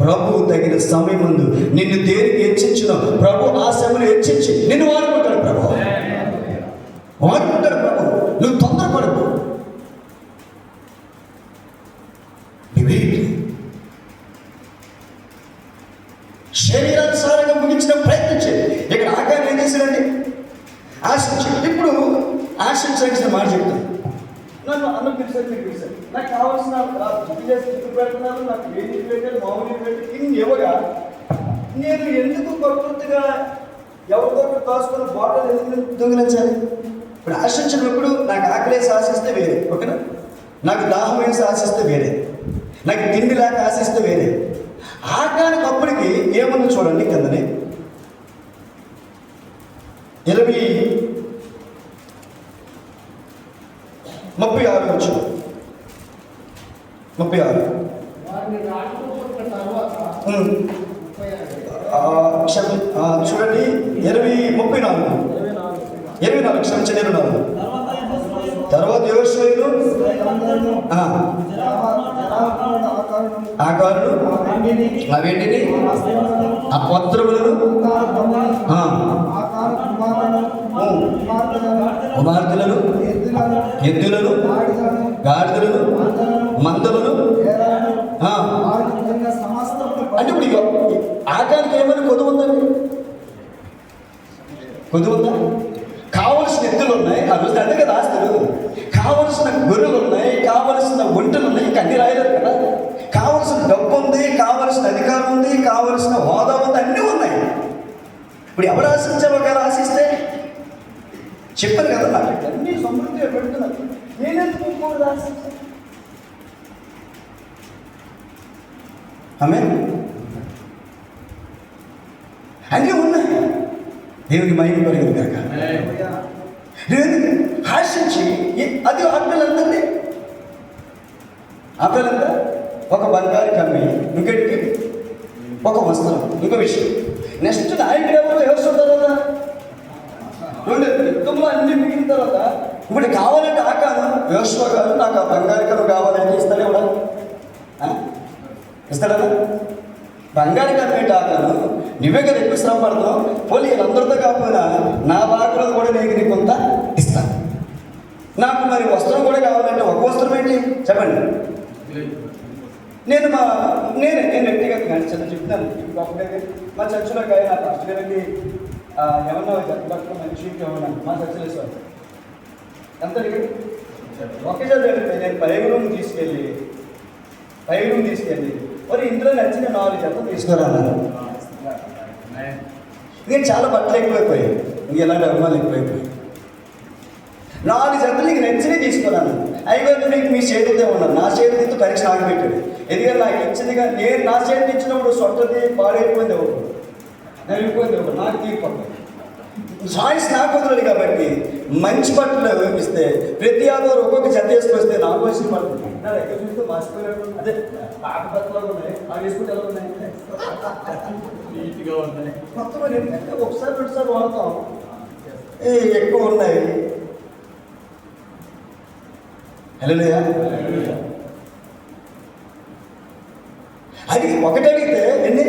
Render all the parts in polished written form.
ప్రభు తగిన సమయం ముందు నిన్ను దేనికి హెచ్చించిన ప్రభు ఆ సమయంలో హెచ్చించి నిన్ను వాడుకుంటాడు. ప్రభు వాడుకుంటాడు. ప్రభు నువ్వు తొందరపడకు. శరీరానుసారంగా ముగించిన ప్రయత్నం చేయండి. ఇక్కడ ఆకారం ఏం చేశాడండి? ఆశించాడు. ఇప్పుడు ఆశించాల్సిన మాట చెప్తాను. నన్ను అన్నం పిలిచారు, మీరు పిలిచారు, నాకు కావాల్సిన చుట్టూ పెడుతున్నారు, నాకు ఏంటి పెట్టారు, మామూలు పెట్టారు, ఇన్ని ఎవగా నేను ఎందుకు ప్రకృతిగా ఎవరికొకరు కాసుకున్న బాటలు ఎందుకు దొంగిలించాలి? ఇప్పుడు ఆశించినప్పుడు నాకు ఆకలేసి ఆశిస్తే వేరే, ఓకేనా? నాకు దాహం వేసి ఆశిస్తే వేరే, నాకు తిండి లేక ఆశిస్తే వేరే. ఆకానికి అప్పటికి ఏమన్నా చూడండి కిందనే 36 వచ్చు. 36 చూడండి. 24 క్షమించండి. 24 తర్వాత యోషువను ఆకారులు ఆ వెండిని ఆ పత్రములను కుమార్తెలను ఎద్దులను గాడిదలను మందలను అంటే ఇప్పుడు ఆకానికి ఏమైనా కొదువు ఉందండి? కొదువు ఉందా? కావలసిన ఎద్దులు ఉన్నాయి, ఆ రోజు అంతే కదా ఆస్తులు. కావలసిన గొర్రెలు ఉన్నాయి, కావలసిన ఒంటలు ఉన్నాయి, ఇంకా అన్ని రాయలేదు కదా. కావలసిన డబ్బు ఉంది, కావలసిన అధికారం ఉంది, కావలసిన హోదా ఉంది, అన్నీ ఉన్నాయి. ఇప్పుడు ఎవరు ఆశించారు? ఒకవేళ ఆశిస్తే చెప్పారు కదా, నాకు అన్ని సమృద్ధిగా పెడుతున్నారు, నేనెందుకు ఇంకోటి ఆశించాను? ఆమె అన్నీ ఉన్నాయి. దేవుని మహిమ కలిగింది కాక. ఆశించి అది ఆపిల్లంతండి. ఆపిల్లంతా ఒక బంగారు కమ్మి, ఇంకెటికి ఒక వస్త్రం, ఇంకో విషయం. నెక్స్ట్ నాయకుడు ఎవరు? వేస్తుంటారు కదా. యుద్ధంలో అన్ని మిగిలిన తర్వాత ఇప్పుడు కావాలంటే ఆకాను యోషువ గారు నాకు ఆ బంగారు కమ్మి కావాలంటే ఇస్తానే కూడా ఇస్తాడా? బంగారు కమ్మేట ఆకాను నువ్వే కదా ఎక్కువ శ్రమ పడతావు, పోలీ వీళ్ళందరితో కాకపోయినా నా భాగంలో కూడా నీకు కొంత ఇస్తాను. నాకు మరి వస్త్రం కూడా కావాలంటే ఒక వస్త్రం ఏంటి చెప్పండి. నేను వ్యక్తిగతంగా చిన్న చెప్తాను. మా చర్చిలో నా ఫస్ట్ గారికి ఏమన్నా చెప్పడం మంచి ఏమన్నా మా చర్చలు వేసేవారు ఎంత ఒకే చదివితే నేను పై రూమ్ తీసుకెళ్ళి మరి ఇంట్లో నచ్చిన 4 జతలు తీసుకురాను. నేను చాలా బట్టలు ఎక్కువైపోయాయి, ఇంక ఎలాంటి అభిమానులు ఎక్కువైపోయాయి. 4 జతలు నీకు నచ్చినవి తీసుకున్నాను. అయిపోతే మీకు మీ చేతితో ఉన్నాను, నా చేతితో పరీక్ష ఆగిపెట్టాడు. ఎందుకంటే నాకు ఇచ్చిందిగా నేను నా చేతి ఇచ్చినప్పుడు సొట్టది పాడైపోయింది ఎవరు, నలిగిపోయింది ఎవరు, నాకు తీరిపోతుంది. చాయిస్ నాకు కుదరదు కాబట్టి మంచి బట్టలు ఇస్తే ప్రతి ఆధారం ఒక్కొక్క జత వేసుకొస్తే నాకు వచ్చిన పడుతుంది. నా దగ్గర చూస్తే మర్చిపోయినట్టు అదే పాత బట్టలు ఉన్నాయి, అవి వేసుకుంటే ఎలా ఉన్నాయి, నీట్గా ఉన్నాయి. మొత్తం ఎందుకంటే ఒకసారి 2 సార్లు వాడతాం, ఎక్కువ ఉన్నాయి. హల్లెలూయా. అది ఒకటి అడిగితే ఎన్ని?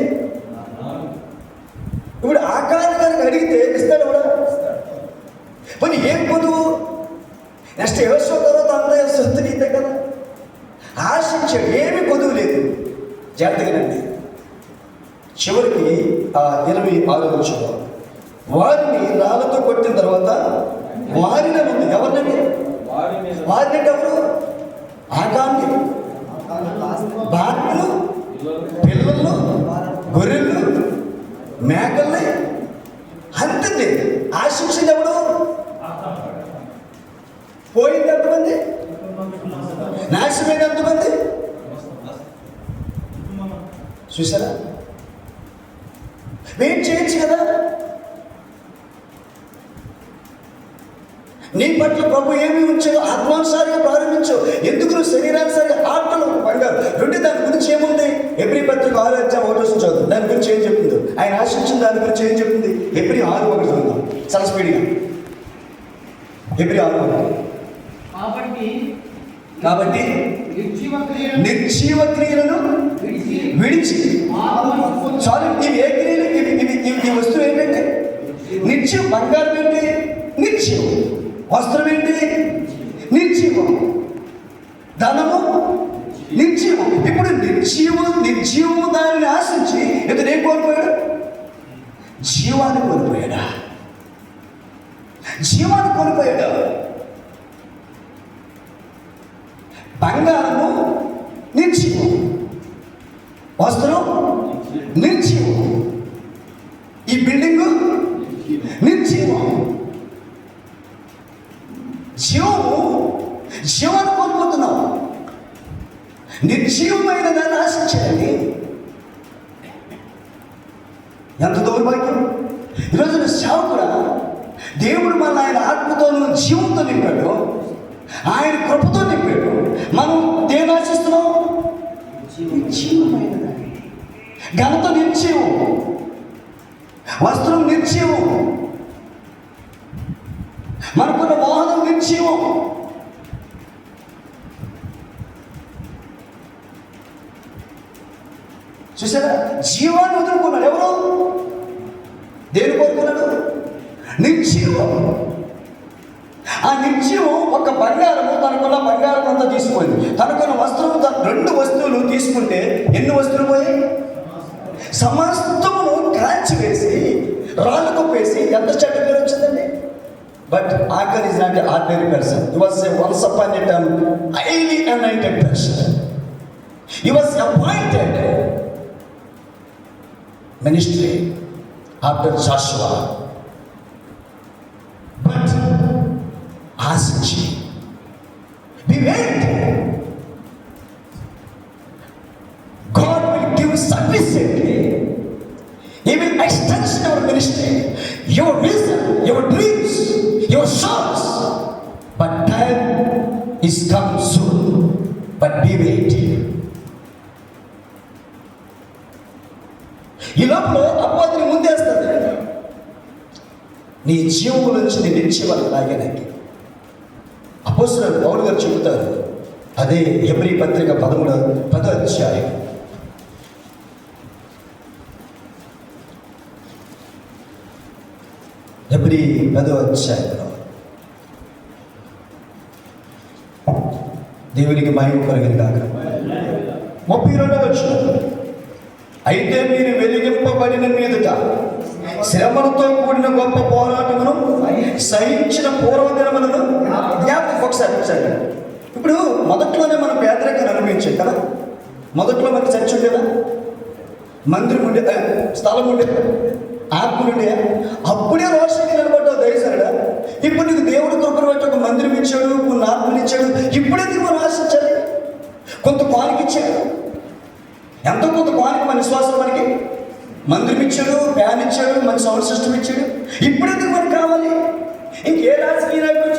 ఇప్పుడు ఆకారం గారికి అడిగితే ఇస్తాడు కూడా. మరి ఏం పొదువు? నెక్స్ట్ యోషువ తర్వాత అంతా సొంతనీతే కదా. ఆశించాడు, ఏమీ పొదువు లేదు. జాగ్రత్తగానండి. చివరికి 26వ వచనం, వారిని రాళ్ళతో కొట్టిన తర్వాత వారిన ముందు ఎవరినండి? వారిని ఎవరు? ఆకాన్ని, భార్యలు, పిల్లలు, గొర్రెలు, మేకల్ని అంతండి. ఆశించింది ఎవడు? పోయింది ఎంతమంది? నాశనమైన ఎంతమంది? చూసారా? వెయిట్ చేయొచ్చు కదా. నీ పట్ల ప్రభు ఏమి ఉంచాడో ఆత్మానుసారిగా ప్రారంభించావు. ఎందుకు నువ్వు శరీరానుసారిగా ఆత్మలు బంగారు రెండు. దాని గురించి ఏముంది? హెబ్రీ పత్రిక 6:1 చదువు. దాని గురించి ఏం చెప్తుందో, ఆయన ఆశించిన దాని గురించి ఏం చెప్తుంది? హెబ్రీ 6:1 చదువుతాం చాలా స్పీడ్గా. హెబ్రీ 6:1. కాబట్టి నిర్జీవ క్రియలను విడిచి. సారీ, ఇవి ఏ క్రియలు? ఈ వస్తువు ఏంటంటే నిర్జీవం. బంగారం ఏంటి? నిర్జీవం. వస్త్రం ఏంటి? నిర్జీవం. ధనము నిర్జీవం. ఇప్పుడు నిర్జీవము దానిని ఆశించి ఇతను ఏం కోల్పోయాడు? జీవాన్ని కోల్పోయాడా? జీవాన్ని కోల్పోయాడు. బంగారము నిర్జీవం, వస్త్రం నిర్జీవం, ఈ బిల్డింగు నిర్జీవం. జీవాన్ని కోల్పోతున్నావు. నిర్జీవమైన దాన్ని ఆశించాలి. ఎంత దౌర్భాగ్యం! ఈరోజు సేవకుడా, దేవుడు మన ఆయన ఆత్మతోనూ జీవంతో నింపాడు, ఆయన కృపతో నింపాడు. మనం దేని ఆశిస్తున్నాం? నిర్జీవమైన దాన్ని. ఘనత నిర్జీవం, వస్త్రం నిర్జీవం, మనకున్న వాహనం నిర్జీవం. చూసారా? జీవాన్ని వదులుకున్నాడు. ఎవరు? దేని కోరుకున్నాడు? నిర్జీవం. ఆ నిర్జీవం ఒక బంగారము, తనకున్న బంగారం అంతా తీసుకుంది, తనకున్న వస్త్రం, రెండు వస్తువులు తీసుకుంటే ఎన్ని వస్తువులు పోయాయి? సమస్తమును కాల్చివేసి రాళ్ళు కొప్పేసి ఎంత చెడ్డ పేరు వచ్చిందండి. But Achan is not an ordinary person. He was once upon a time highly anointed person. He was appointed ministry after Joshua. But ఆశించి we wait. God will give sufficiently. He will extend your ministry, your vision, your dreams, your songs. But time is come soon. But be waiting. ఈ లోపల అపవాదిని ముందేస్తుంది. నీ జీవము నుంచి నీ నిర్జీవాన్ని లాగేదానికి. అపోస్తలుడు పౌలు గారు చెబుతారు, అదే హెబ్రీ పత్రిక 10వ అధ్యాయం. హెబ్రీ 10వ అధ్యాయంలో దేవునికి మహిమ కలుగును గాక. 32వ వచనం. అయితే మీరు వెలిగింపబడిన మీదట శ్రమలతో కూడిన గొప్ప పోరాటమును సహించిన పూర్వదినములను జ్ఞాపకం. ఒకసారి ఇప్పుడు మొదట్లోనే మనం పేదరికాన్ని అనుభవించాం కదా. మొదట్లో మనకి చర్చ ఉండేదా? మందిరం ఉండేదా? స్థలం ఉండేదా? ఆత్మలు ఉండేదా? అప్పుడే రోషంగా నిలబడ్డావు దయసరుడా. ఇప్పుడు నీకు దేవుడు కృపను బట్టి ఒక మందిరం ఇచ్చాడు, కొన్ని ఆత్మలు ఇచ్చాడు. ఇప్పుడైతే మనం ఆశించాలి. కొంత కానుక ఇచ్చాడు, ఎంతో కొంత కానుక మన విశ్వాసం. మనకి మందిరం ఇచ్చాడు, ఫ్యాన్ ఇచ్చాడు, మన సౌండ్ సిస్టమ్ ఇచ్చాడు. ఇప్పుడైతే మనకు కావాలి. ఇంకే రాజకీయ నాయకుడు